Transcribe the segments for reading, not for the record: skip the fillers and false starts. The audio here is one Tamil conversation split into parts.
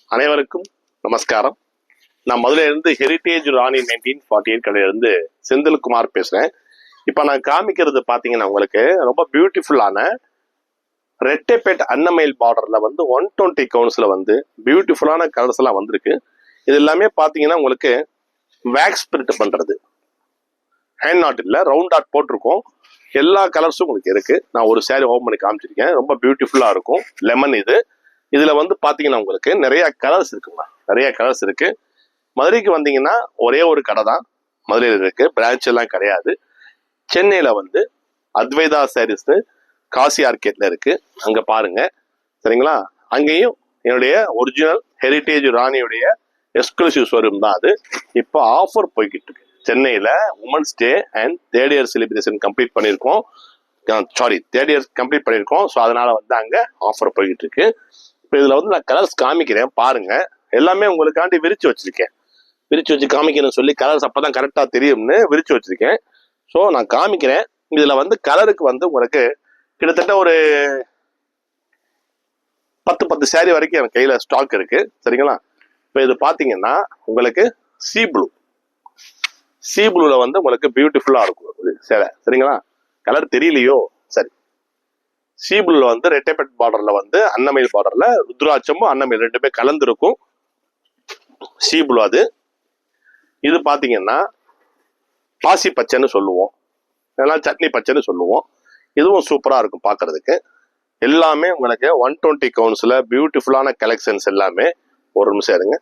அனைவருக்கும் நமஸ்காரம். நான் முதல்ல இருந்து ஹெரிட்டேஜ் ராணி 1948 கடையில இருந்து செந்தில்குமார் பேசுறேன். இப்ப நான் காமிக்கிறது பாத்தீங்கன்னா உங்களுக்கு ரொம்ப பியூட்டிஃபுல்லான ரெட்டைப்பேட் அன்னமயில் பார்டர்ல வந்து 120 கவுன்ஸ்ல வந்து பியூட்டிஃபுல்லான கலர்ஸ் எல்லாம் வந்திருக்கு. இது எல்லாமே பாத்தீங்கன்னா உங்களுக்கு வேக்ஸ் பிரிண்ட் பண்றது, ஹேண்ட் நாட் இல்ல, ரவுண்ட் டாட் போட்டிருக்கோம். எல்லா கலர்ஸும் உங்களுக்கு இருக்கு. நான் ஒரு சாரி ஓபன் பண்ணி காமிச்சிருக்கேன். ரொம்ப பியூட்டிஃபுல்லா இருக்கும். லெமன் இதுல வந்து பாத்தீங்கன்னா உங்களுக்கு நிறைய கலர்ஸ் இருக்குங்களா, நிறைய கலர்ஸ் இருக்கு. மதுரைக்கு வந்தீங்கன்னா ஒரே ஒரு கடை தான் மதுரையில் இருக்கு, பிரான்ச் எல்லாம் கிடையாது. சென்னையில வந்து அத்வைதா சாரீஸ் காசி ஆர்கேட்ல இருக்கு, அங்க பாருங்க சரிங்களா. அங்கேயும் என்னுடைய ஒரிஜினல் ஹெரிட்டேஜ் ராணியுடைய எக்ஸ்க்ளூசிவ் ஷோரூம் தான் அது. இப்போ ஆஃபர் போய்கிட்டு இருக்கு. சென்னையில women's day and third year celebration complete பண்ணியிருக்கோம். தேர்ட் இயர் கம்ப்ளீட் பண்ணியிருக்கோம். ஸோ அதனால வந்து அங்க ஆஃபர் போய்கிட்டு இருக்கு. இப்போ இதுல வந்து நான் கலர்ஸ் காமிக்கிறேன் பாருங்க. எல்லாமே உங்களுக்காண்டி விரிச்சு வச்சிருக்கேன். விரிச்சு வச்சு காமிக்கணும்னு சொல்லி கலர்ஸ் அப்பதான் கரெக்டா தெரியும்னு விரிச்சு வச்சிருக்கேன். ஸோ நான் காமிக்கிறேன். இதுல வந்து கலருக்கு வந்து உங்களுக்கு கிட்டத்தட்ட ஒரு 10 சாரி வரைக்கும் என் கையில ஸ்டாக் இருக்கு சரிங்களா. இப்போ இது பாத்தீங்கன்னா உங்களுக்கு சி ப்ளூல வந்து உங்களுக்கு பியூட்டிஃபுல்லா இருக்கும் சேலை சரிங்களா. கலர் தெரியலையோ, சரி. சி ப்ளூல வந்து ரெட்டைப்பேட் பார்டர்ல வந்து அன்னமயில் பார்டர்ல ருத்ராட்சமும் அன்னமயில் ரெண்டுமே கலந்து இருக்கும். சி ப்ளூ அது. இது பாத்தீங்கன்னா பாசி பச்சைன்னு சொல்லுவோம், இதெல்லாம் சட்னி பச்சைன்னு சொல்லுவோம். இதுவும் சூப்பரா இருக்கும் பாக்குறதுக்கு. எல்லாமே உங்களுக்கு 120 கவுன்ஸ்ல பியூட்டிஃபுல்லான கலெக்ஷன்ஸ் எல்லாமே. ஒரு நிமிஷம் இருங்க.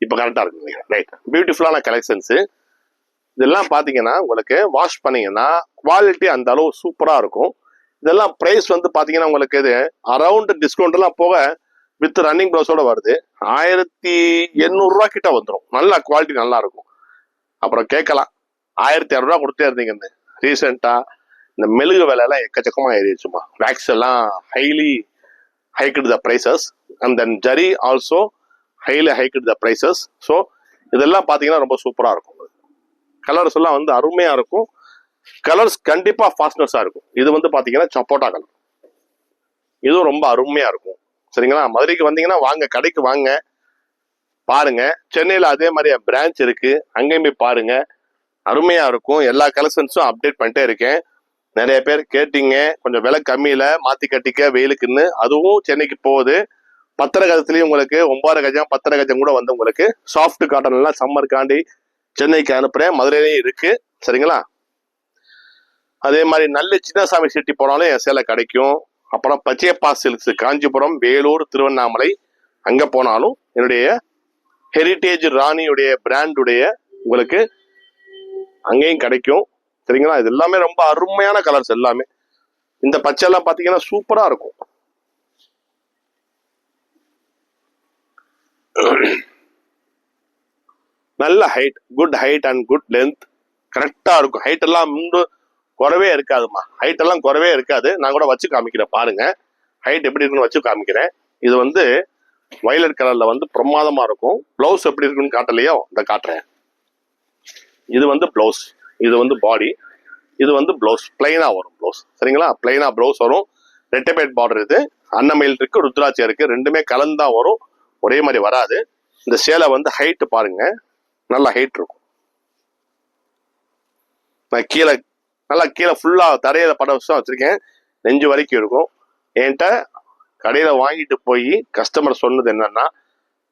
இப்ப கரெக்டா இருக்கு, ரைட். பியூட்டிஃபுல்லான கலெக்ஷன்ஸ் இதெல்லாம் பாத்தீங்கன்னா உங்களுக்கு வாஷ் பண்ணீங்கன்னா குவாலிட்டி அந்த அளவு சூப்பரா இருக்கும். இதெல்லாம் பிரைஸ் வந்து பாத்தீங்கன்னா உங்களுக்கு இது அரௌண்ட் டிஸ்கவுண்ட் எல்லாம் போக வித் ரன்னிங் ப்ளவுஸோட வருது. 1800 ரூபா கிட்ட வந்துடும். நல்ல குவாலிட்டி நல்லா இருக்கும். அப்புறம் கேட்கலாம் 1600 ரூபா கொடுத்தே இருந்தீங்கன்னு. ரீசெண்டா இந்த மெழுகு விலை எல்லாம் எக்கச்சக்கமா ஏறிடுச்சுமா. வேக்ஸ் எல்லாம் highly hiked the prices and then zari also highly hiked the prices. So இதெல்லாம் பாத்தீங்கன்னா ரொம்ப சூப்பரா இருக்கும். கலர்ஸ் எல்லாம் வந்து அருமையா இருக்கும். கலர்ஸ் கண்டிப்பா ஃபாஸ்ட்னஸா இருக்கும். இது வந்து பாத்தீங்கன்னா சப்போட்டா கலர், இதுவும் ரொம்ப அருமையா இருக்கும் சரிங்களா. மதுரைக்கு வந்தீங்கன்னா வாங்க, கடைக்கு வாங்க, பாருங்க. சென்னையில அதே மாதிரி பிரான்ச் இருக்கு, அங்கேயும் போய் பாருங்க. அருமையா இருக்கும். எல்லா கலெக்ஷன்ஸும் அப்டேட் பண்ணிட்டே இருக்கேன். நிறைய பேர் கேட்டீங்க கொஞ்சம் விலை கம்மியில மாத்தி கட்டிக்க வெயிலுக்குன்னு. அதுவும் சென்னைக்கு போகுது. 10 கஜத்துலயும் உங்களுக்கு 9 கஜம் 10 கஜம் கூட வந்து உங்களுக்கு சாஃப்ட் காட்டன் எல்லாம் சம்மருக்காண்டி சென்னைக்கு அனுப்புறேன். மதுரையிலையும் இருக்கு சரிங்களா. அதே மாதிரி நல்ல சின்னசாமி சிட்டி போனாலும் என் சேலை கிடைக்கும். அப்புறம் பச்சையப்பா சில்க்ஸ் காஞ்சிபுரம், வேலூர், திருவண்ணாமலை அங்க போனாலும் என்னுடைய ஹெரிட்டேஜ் ராணியுடைய பிராண்டுடைய உங்களுக்கு அங்கேயும் கிடைக்கும் சரிங்களா. இது எல்லாமே ரொம்ப அருமையான கலர்ஸ் எல்லாமே. இந்த பச்சை எல்லாம் பாத்தீங்கன்னா சூப்பரா இருக்கும். நல்ல height, good height and good length கரெக்டா இருக்கும். ஹைட் எல்லாம் குறவே இருக்காதுமா. ஹைட் எல்லாம் குறவே இருக்காது. நான் கூட வச்சு காமிக்கிறேன் பாருங்க. ஹைட் எப்படி இருக்குன்னு வச்சு காமிக்கிறேன். இது வந்து வயலட் கலர்ல வந்து பிரமாதமா இருக்கும். பிளவுஸ் எப்படி இருக்குன்னு காட்டலையோ, இந்த காட்டுறேன். இது வந்து பிளவுஸ், இது வந்து பாடி, இது வந்து பிளவுஸ். பிளைனா வரும் பிளவுஸ் சரிங்களா. பிளைனா பிளவுஸ் வரும். ரெட்டைப்பேட் பார்டர் இது. அன்னமயில் இருக்கு, ருத்ராட்சி இருக்கு, ரெண்டுமே கலந்தா வரும், ஒரே மாதிரி வராது. இந்த சேலை வந்து ஹைட் பாருங்க, நல்லா ஹைட் இருக்கும். நான் கீழே நல்லா கீழே ஃபுல்லா தரையில பட வச்சு வச்சிருக்கேன். நெஞ்சு வரைக்கும் இருக்கும். என்கிட்ட கடையில வாங்கிட்டு போய் கஸ்டமர் சொன்னது என்னன்னா,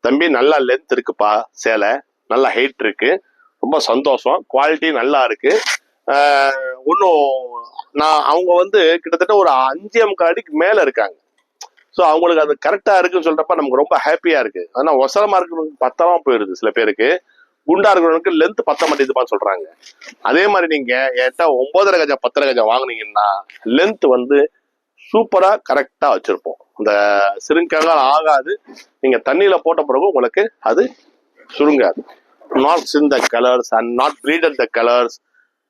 தம்பி நல்லா லென்த் இருக்குப்பா சேலை, நல்லா ஹைட் இருக்கு, ரொம்ப சந்தோஷம், குவாலிட்டி நல்லா இருக்கு. இன்னும் அவங்க வந்து கிட்டத்தட்ட ஒரு 5 அடிக்கு மேல இருக்காங்க. ஸோ அவங்களுக்கு அது கரெக்டா இருக்குன்னு சொல்றப்ப நமக்கு ரொம்ப ஹாப்பியா இருக்கு. ஆனா ஒசரமா இருக்கிறவங்களுக்கு பத்தரமா போயிருது. சில பேருக்கு குண்டா இருக்கிறவனுக்கு லென்த் பத்த மாட்டேதுப்பான்னு சொல்றாங்க. அதே மாதிரி நீங்க என்கிட்ட 9.5 கஜம் 10 கஜம் வாங்கினீங்கன்னா லென்த் வந்து சூப்பரா கரெக்டா வச்சிருப்போம். இந்த சிறுங்காக ஆகாது. நீங்க தண்ணியில போட்ட பிறகு உங்களுக்கு அது சுருங்காது. Not in the colors and not bleeded the colors.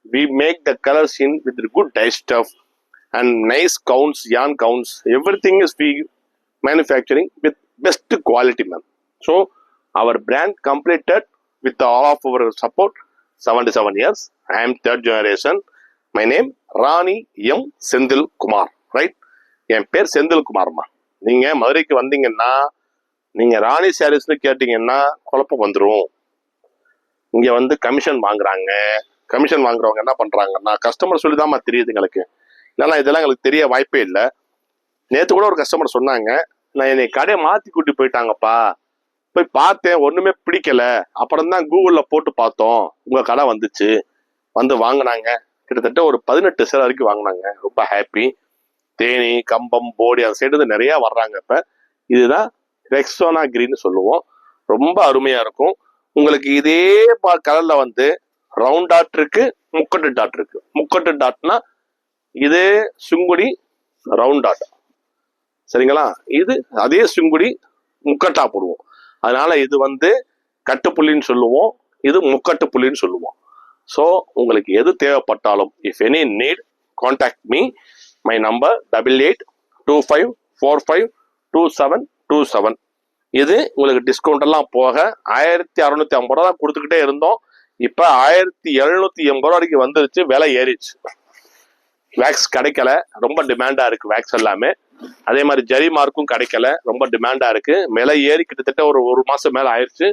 We make the colors in with good dye stuff and nice counts, yarn counts. Everything is we manufacturing with best quality, man. So our brand completed with all of our support 77 years. I am third generation. My name Rani M Senthilkumar, right? என் பேர் செந்தில்குமார்மா. நீங்க மதுரைக்கு வந்தீங்கன்னா நீங்க ராணி சாரீஸ்னு கேட்டீங்கன்னா குழப்பம் வந்துடும். இங்க வந்து கமிஷன் வாங்குறாங்க. கமிஷன் வாங்குறவங்க என்ன பண்றாங்கன்னா கஸ்டமர் சொல்லிதான்மா தெரியுது எங்களுக்கு, இல்லைன்னா இதெல்லாம் எங்களுக்கு தெரிய வாய்ப்பே இல்லை. நேற்று கூட ஒரு கஸ்டமர் சொன்னாங்க, நான் என்னை கடையை மாத்தி கூட்டி போயிட்டாங்கப்பா, போய் பார்த்தேன் ஒண்ணுமே பிடிக்கல, அப்புறம் தான் கூகுள்ல போட்டு பார்த்தோம் உங்க கடை வந்துச்சு, வந்து வாங்கினாங்க. கிட்டத்தட்ட ஒரு 18 சேர் வரைக்கும் வாங்கினாங்க. ரொம்ப ஹாப்பி. தேனி, கம்பம், போடி அந்த சைடு நிறைய வர்றாங்க. இப்ப இதுதான் ரெக்ஸோனா கிரீன் சொல்லுவோம். ரொம்ப அருமையா இருக்கும். உங்களுக்கு இதே கலர்ல வந்து ரவுண்ட் டாட் இருக்கு, முக்கட்டு டாட் இருக்கு. முக்கட்டு டாட்னா இது சுங்குடி ரவுண்ட் டாட், சரிங்களா? இது அதே சுங்குடி முக்கட்டா போடுவோம். அதனால இது வந்து கட்டுப்புள்ளின்னு சொல்லுவோம், இது முக்கட்டு புள்ளின்னு சொல்லுவோம். ஸோ உங்களுக்கு எது தேவைப்பட்டாலும் if any need contact me. My number 8825452727. இது உங்களுக்கு டிஸ்கவுண்ட் எல்லாம் போக 1650 ரூபா தான் கொடுத்துக்கிட்டே இருந்தோம். இப்ப 1780 ரூபா வரைக்கும் வந்துருச்சு, விலை ஏறிச்சு. வேக்ஸ் கிடைக்கல, ரொம்ப டிமாண்டா இருக்கு வேக்ஸ் எல்லாமே. அதே மாதிரி ஜரி மார்க்கும் கிடைக்கல, ரொம்ப டிமாண்டா இருக்கு. விலை ஏறி கிட்டத்தட்ட ஒரு மாசம் மேல ஆயிடுச்சு.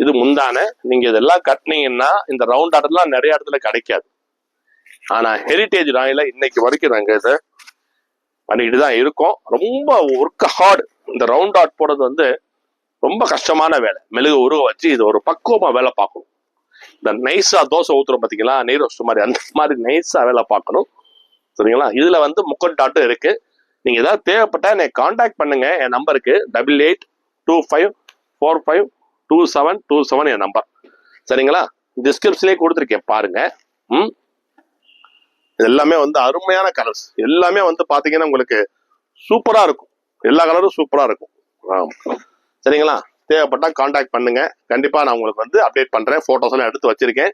இது முந்தான நீங்க இதெல்லாம் கட்டினீங்கன்னா இந்த ரவுண்ட் ஆர்டர்லாம் நிறைய இடத்துல கிடைக்காது. ஆனா ஹெரிட்டேஜ் ராயில இன்னைக்கு வரைக்கும் நாங்க இதை பண்ணிட்டு தான் இருக்கோம். ரொம்ப ஒர்க் ஹார்ட். இந்த ரவுண்ட் ஆர்ட் போடுறது வந்து ரொம்ப கஷ்டமான வேலை. மெழுகு உருவ வச்சு இது ஒரு பக்குவமா வேலை பார்க்கணும். இந்த நைஸா தோசை ஊத்துறோம் பாத்தீங்களா, நெய் ரோஸ்ட் மாதிரி, அந்த மாதிரி நைஸா வேலை பார்க்கணும், சரிங்களா? இதுல வந்து முக்கட் டாட்டும் இருக்கு. நீங்க ஏதாவது தேவைப்பட்டா என்னை கான்டாக்ட் பண்ணுங்க. என் நம்பருக்கு 8825452727 என் நம்பர், சரிங்களா? டிஸ்கிரிப்ஷன்லேயே கொடுத்துருக்கேன் பாருங்க. இது எல்லாமே வந்து அருமையான கலர்ஸ். எல்லாமே வந்து பாத்தீங்கன்னா உங்களுக்கு சூப்பரா இருக்கும். எல்லா கலரும் சூப்பரா இருக்கும், சரிங்களா? தேவைப்பட்டா கான்டாக்ட் பண்ணுங்க. கண்டிப்பா நான் உங்களுக்கு வந்து அப்டேட் பண்றேன். போட்டோஸ் எல்லாம் எடுத்து வச்சிருக்கேன்,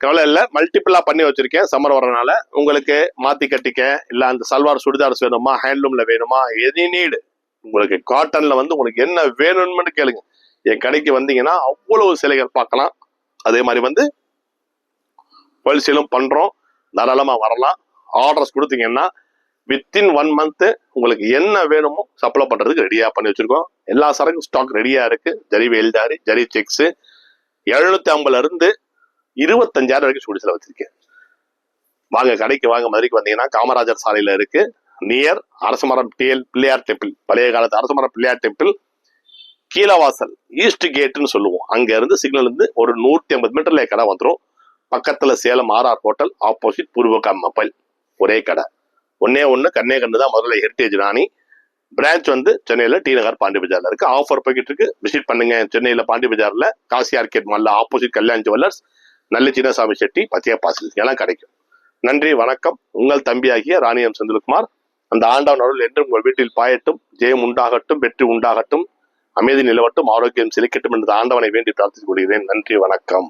கவலை இல்லை. மல்டிபிளா பண்ணி வச்சிருக்கேன். சம்மர் வரனால உங்களுக்கு மாத்தி கட்டிக்க, இல்ல அந்த சல்வார் சுடிதார்ஸ் வேணுமா, ஹேண்ட்லூம்ல வேணுமா, எனி நீடு உங்களுக்கு காட்டன்ல வந்து உங்களுக்கு என்ன வேணும்னு கேளுங்க. என் கடைக்கு வந்தீங்கன்னா அவ்வளவு சிலைகள் பார்க்கலாம். அதே மாதிரி வந்து ஹோல்சேலும் பண்றோம், தாராளமா வரலாம். ஆர்டர்ஸ் கொடுத்தீங்கன்னா வித்தின் 1 மந்த் உங்களுக்கு என்ன வேணுமோ சப்ளை பண்றதுக்கு ரெடியா பண்ணி வச்சிருக்கோம். எல்லா சரக்கும் ஸ்டாக் ரெடியா இருக்கு. ஜரி வேல்தாரி, ஜரி செக்ஸ் 750 இருந்து 25,000 வரைக்கும் ஸ்டூடியோஸ்ல வச்சிருக்கேன். வாங்க கடைக்கு வாங்க. மதுரைக்கு வந்தீங்கன்னா காமராஜர் சாலையில இருக்கு, நியர் அரசமரம் பிள்ளையார் டெம்பிள், பழைய காலத்து அரசமரம் பிள்ளையார் டெம்பிள் கீழவாசல் ஈஸ்ட் கேட்னு சொல்லுவோம். அங்க இருந்து சிக்னல் இருந்து ஒரு 150 மீட்டர்ல கடை வந்துடும். பக்கத்துல Salem RR hotel opposite Poorvika mobile, ஒரே கடை. ஒன்னே ஒண்ணு கண்ணே கண்ணு தான் மதுரை ஹெரிட்டேஜ் ராணி. பிரான்ச் வந்து சென்னையில டி நகர் பாண்டி பஜார்ல இருக்கு. ஆஃபர் போய்கிட்டு இருக்கு, விசிட் பண்ணுங்க. சென்னையில பாண்டி பஜார்ல காசி ஆர்கேட் மால்ல ஆப்போசிட் கல்யாண் ஜுவல்லர்ஸ், நல்ல சின்னசாமி செட்டி, பத்தியா பாசில் எல்லாம் கிடைக்கும். நன்றி, வணக்கம். உங்கள் தம்பியாகிய ராணி எம் செந்தில்குமார். அந்த ஆண்டவன் அருள் என்றும் உங்கள் வீட்டில் பாயட்டும். ஜெயம் உண்டாகட்டும், வெற்றி உண்டாகட்டும், அமைதி நிலவட்டும், ஆரோக்கியம் செழிக்கட்டும் என்று ஆண்டவனை வேண்டி பிரார்த்தித்துக் கொள்கிறேன். நன்றி, வணக்கம்.